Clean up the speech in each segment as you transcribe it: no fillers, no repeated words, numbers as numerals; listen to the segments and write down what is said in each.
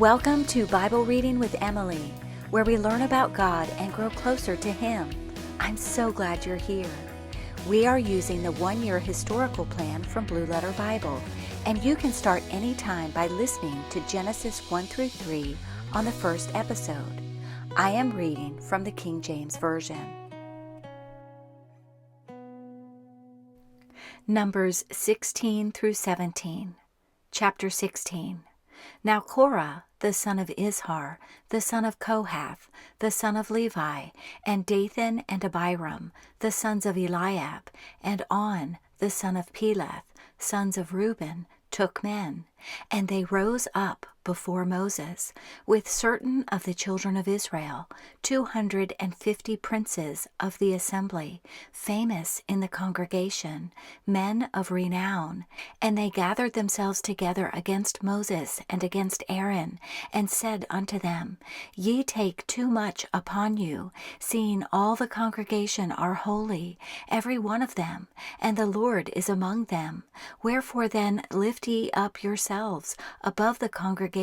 Welcome to Bible Reading with Emily, where we learn about God and grow closer to Him. I'm so glad you're here. We are using the one-year historical plan from Blue Letter Bible, and you can start anytime by listening to Genesis 1 through 3 on the first episode. I am reading from the King James Version. Numbers 16 through 17. Chapter 16. Now Korah, the son of Izhar, the son of Kohath, the son of Levi, and Dathan and Abiram, the sons of Eliab, and On, the son of Peleth, sons of Reuben, took men, and they rose up before Moses, with certain of the children of Israel, 250 princes of the assembly, famous in the congregation, men of renown. And they gathered themselves together against Moses and against Aaron, and said unto them, Ye take too much upon you, seeing all the congregation are holy, every one of them, and the Lord is among them. Wherefore then lift ye up yourselves above the congregation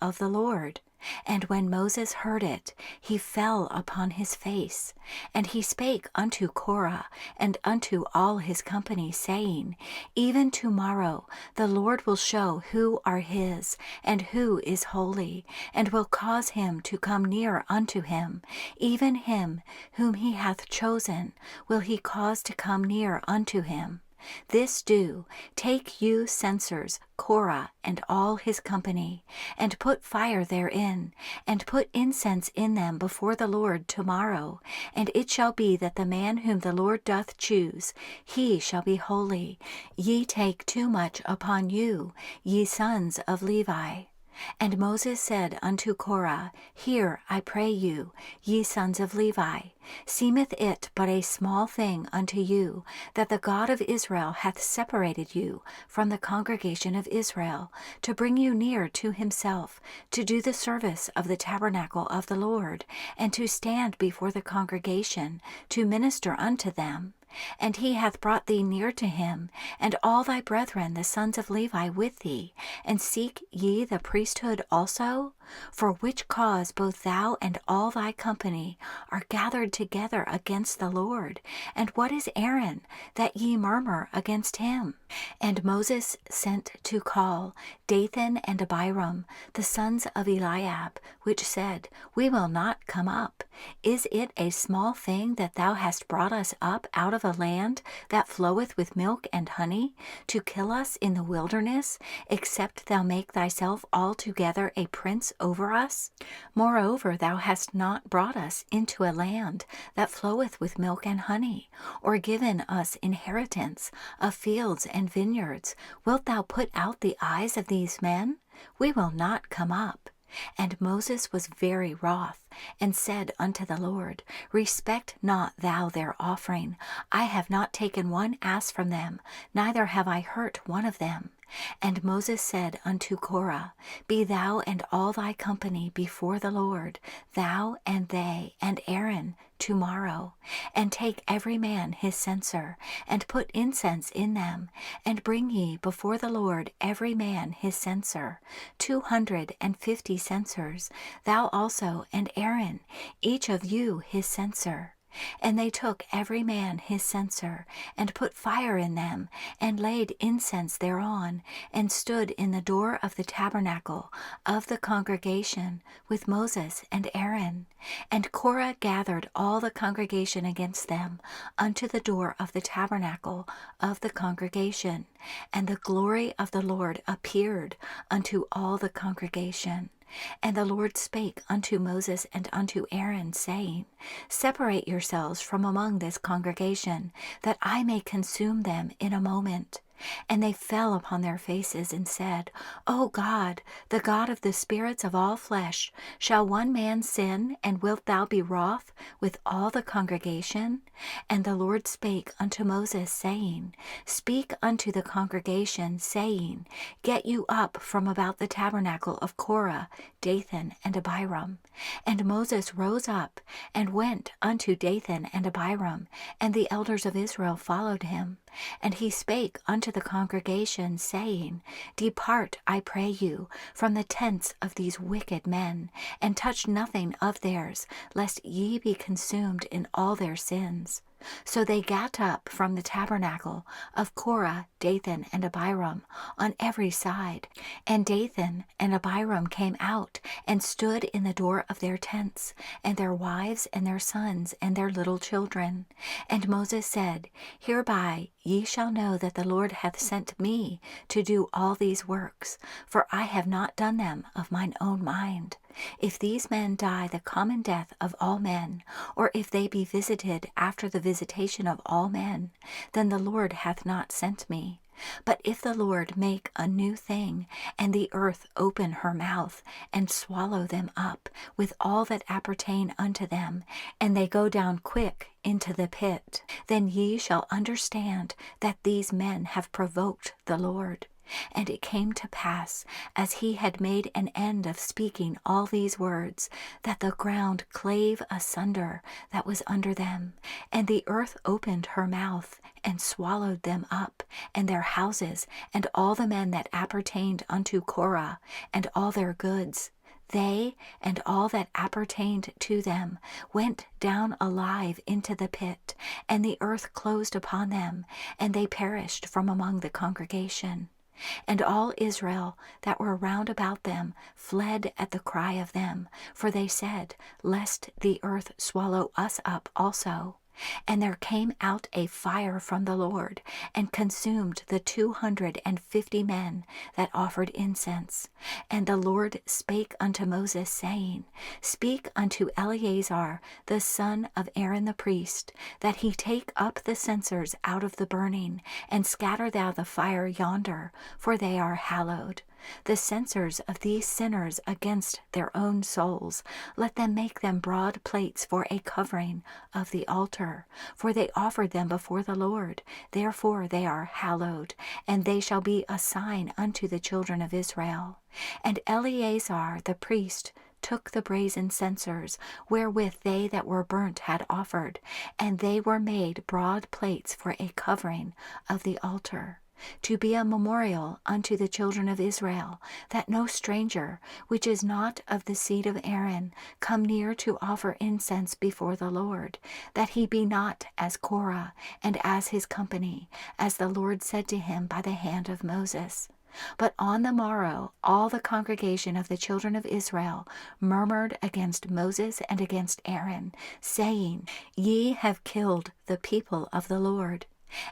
of the Lord. And when Moses heard it, he fell upon his face. And he spake unto Korah and unto all his company, saying, Even tomorrow the Lord will show who are his, and who is holy, and will cause him to come near unto him. Even him whom he hath chosen will he cause to come near unto him. This do, take you censers, Korah and all his company, and put fire therein, and put incense in them before the Lord tomorrow. And it shall be that the man whom the Lord doth choose, he shall be holy. Ye take too much upon you, ye sons of Levi. And Moses said unto Korah, Hear, I pray you, ye sons of Levi, seemeth it but a small thing unto you, that the God of Israel hath separated you from the congregation of Israel, to bring you near to himself, to do the service of the tabernacle of the Lord, and to stand before the congregation, to minister unto them. And he hath brought thee near to him, and all thy brethren the sons of Levi with thee, and seek ye the priesthood also? For which cause both thou and all thy company are gathered together against the Lord. And what is Aaron, that ye murmur against him? And Moses sent to call Dathan and Abiram, the sons of Eliab, which said, We will not come up. Is it a small thing that thou hast brought us up out of a land that floweth with milk and honey, to kill us in the wilderness, except thou make thyself altogether a prince over us? Moreover, thou hast not brought us into a land that floweth with milk and honey, or given us inheritance of fields and vineyards. Wilt thou put out the eyes of these men? We will not come up. And Moses was very wroth, and said unto the Lord, Respect not thou their offering. I have not taken one ass from them, neither have I hurt one of them. And Moses said unto Korah, Be thou and all thy company before the Lord, thou and they and Aaron, tomorrow, and take every man his censer, and put incense in them, and bring ye before the Lord every man his censer, 250 censers, thou also and Aaron, each of you his censer. And they took every man his censer, and put fire in them, and laid incense thereon, and stood in the door of the tabernacle of the congregation with Moses and Aaron. And Korah gathered all the congregation against them unto the door of the tabernacle of the congregation. And the glory of the Lord appeared unto all the congregation. And the Lord spake unto Moses and unto Aaron, saying, Separate yourselves from among this congregation, that I may consume them in a moment. And they fell upon their faces and said, O God, the God of the spirits of all flesh, shall one man sin, and wilt thou be wroth with all the congregation? And the Lord spake unto Moses, saying, Speak unto the congregation, saying, Get you up from about the tabernacle of Korah, Dathan, and Abiram. And Moses rose up, and went unto Dathan and Abiram, and the elders of Israel followed him. And he spake unto the congregation, saying, Depart, I pray you, from the tents of these wicked men, and touch nothing of theirs, lest ye be consumed in all their sins. So they gat up from the tabernacle of Korah, Dathan, and Abiram on every side. And Dathan and Abiram came out, and stood in the door of their tents, and their wives, and their sons, and their little children. And Moses said, Hereby ye shall know that the Lord hath sent me to do all these works, for I have not done them of mine own mind. If these men die the common death of all men, or if they be visited after the visitation of all men, then the Lord hath not sent me. But if the Lord make a new thing, and the earth open her mouth, and swallow them up, with all that appertain unto them, and they go down quick into the pit, then ye shall understand that these men have provoked the Lord. And it came to pass, as he had made an end of speaking all these words, that the ground clave asunder that was under them, and the earth opened her mouth, and swallowed them up, and their houses, and all the men that appertained unto Korah, and all their goods. They and all that appertained to them went down alive into the pit, and the earth closed upon them, and they perished from among the congregation. And all Israel that were round about them fled at the cry of them, for they said, Lest the earth swallow us up also. And there came out a fire from the Lord, and consumed the 250 men that offered incense. And the Lord spake unto Moses, saying, Speak unto Eleazar the son of Aaron the priest, that he take up the censers out of the burning, and scatter thou the fire yonder, for they are hallowed. The censers of these sinners against their own souls, let them make them broad plates for a covering of the altar, for they offered them before the Lord, therefore they are hallowed, and they shall be a sign unto the children of Israel. And Eleazar the priest took the brazen censers, wherewith they that were burnt had offered, and they were made broad plates for a covering of the altar, to be a memorial unto the children of Israel, that no stranger, which is not of the seed of Aaron, come near to offer incense before the Lord, that he be not as Korah and as his company, as the Lord said to him by the hand of Moses. But on the morrow all the congregation of the children of Israel murmured against Moses and against Aaron, saying, Ye have killed the people of the Lord.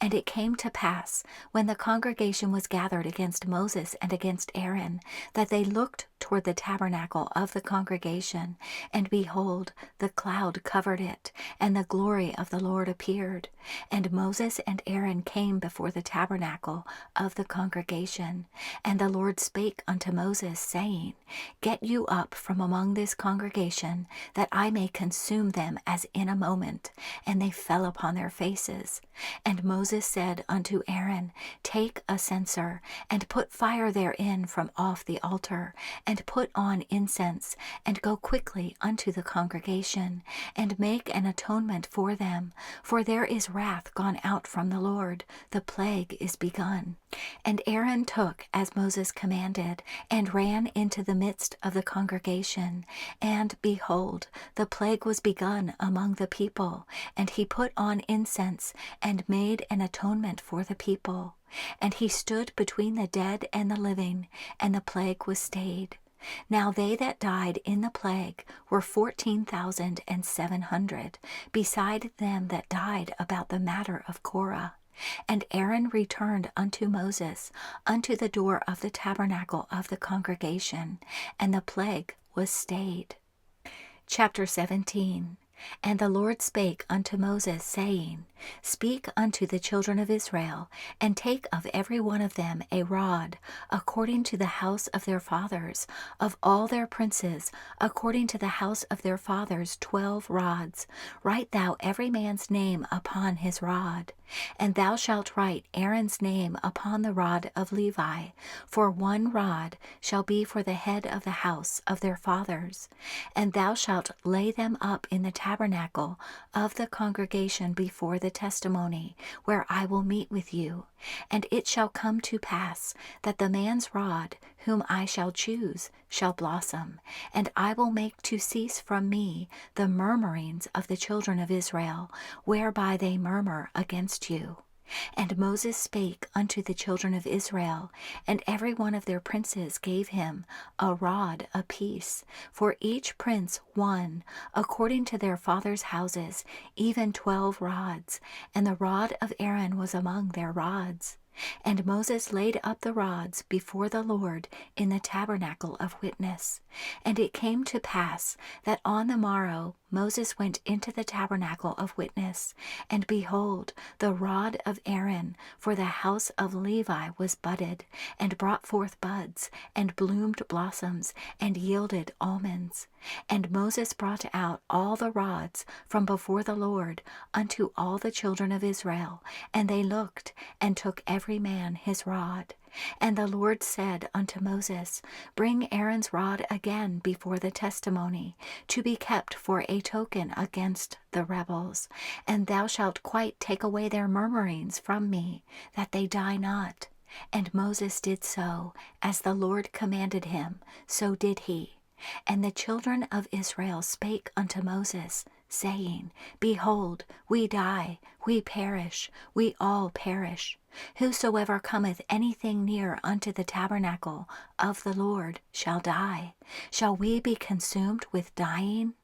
And it came to pass, when the congregation was gathered against Moses and against Aaron, that they looked toward the tabernacle of the congregation, and behold, the cloud covered it, and the glory of the Lord appeared. And Moses and Aaron came before the tabernacle of the congregation. And the Lord spake unto Moses, saying, Get you up from among this congregation, that I may consume them as in a moment. And they fell upon their faces. And Moses said unto Aaron, Take a censer, and put fire therein from off the altar, and put on incense, and go quickly unto the congregation, and make an atonement for them, for there is wrath gone out from the Lord, the plague is begun. And Aaron took as Moses commanded, and ran into the midst of the congregation, and behold, the plague was begun among the people, and he put on incense, and made an atonement for the people. And he stood between the dead and the living, and the plague was stayed. Now they that died in the plague were 14,700, beside them that died about the matter of Korah. And Aaron returned unto Moses unto the door of the tabernacle of the congregation, and the plague was stayed. Chapter 17. And the Lord spake unto Moses, saying, Speak unto the children of Israel, and take of every one of them a rod, according to the house of their fathers, of all their princes, according to the house of their fathers 12 rods. Write thou every man's name upon his rod. And thou shalt write Aaron's name upon the rod of Levi, for 1 rod shall be for the head of the house of their fathers. And thou shalt lay them up in the tabernacle of the congregation before the testimony, where I will meet with you. And it shall come to pass that the man's rod, whom I shall choose, shall blossom, and I will make to cease from me the murmurings of the children of Israel, whereby they murmur against you. And Moses spake unto the children of Israel, and every one of their princes gave him a rod apiece, for each prince one, according to their fathers' houses, even 12 rods, and the rod of Aaron was among their rods. And Moses laid up the rods before the Lord in the tabernacle of witness. And it came to pass that on the morrow Moses went into the tabernacle of witness, and behold, the rod of Aaron for the house of Levi was budded, and brought forth buds, and bloomed blossoms, and yielded almonds. And Moses brought out all the rods from before the Lord unto all the children of Israel, and they looked, and took every man his rod. And the Lord said unto Moses, Bring Aaron's rod again before the testimony, to be kept for a token against the rebels. And thou shalt quite take away their murmurings from me, that they die not. And Moses did so, as the Lord commanded him, so did he. And the children of Israel spake unto Moses, saying, Behold, we die, we perish, we all perish. Whosoever cometh anything near unto the tabernacle of the Lord shall die. Shall we be consumed with dying?